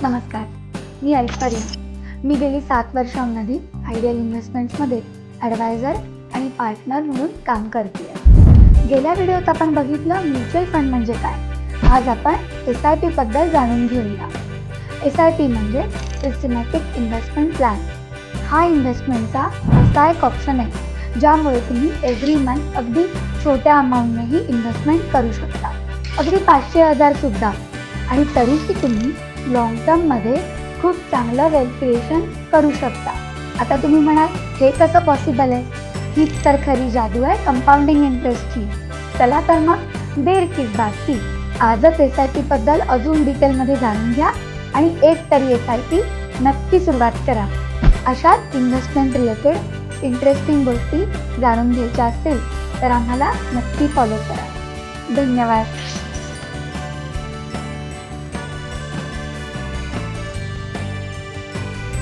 नमस्कार, मी ऐश्वर्या. मी गेली 7 वर्षांमध्ये आयडियल इन्व्हेस्टमेंट्समध्ये ॲडवायझर आणि पार्टनर म्हणून काम करते. गेल्या व्हिडिओत आपण बघितलं म्युच्युअल फंड म्हणजे काय. आज आपण SIP बद्दल जाणून घेऊया. SIP म्हणजे सिस्टमॅटिक इन्व्हेस्टमेंट प्लॅन. हा इन्व्हेस्टमेंटचा असा एक ऑप्शन आहे ज्यामुळे तुम्ही एव्हरी मंथ अगदी छोट्या अमाऊंटनेही इन्व्हेस्टमेंट करू शकता, अगदी 500,000 सुद्धा, आणि तरीही तुम्ही लॉंग टर्ममध्ये खूप चांगलं वेल्थ क्रिएशन करू शकता. आता तुम्ही म्हणाल, हे कसं पॉसिबल आहे? हीच तर खरी जादू आहे कंपाऊंडिंग इंटरेस्टची. चला तर मग देर किस बात की, आजच SIP बद्दल अजून डिटेलमध्ये जाणून घ्या आणि एक तरी SIP नक्की सुरुवात करा. अशाच इन्व्हेस्टमेंट रिलेटेड इंटरेस्टिंग गोष्टी जाणून घ्यायच्या असतील तर आम्हाला नक्की फॉलो करा. धन्यवाद.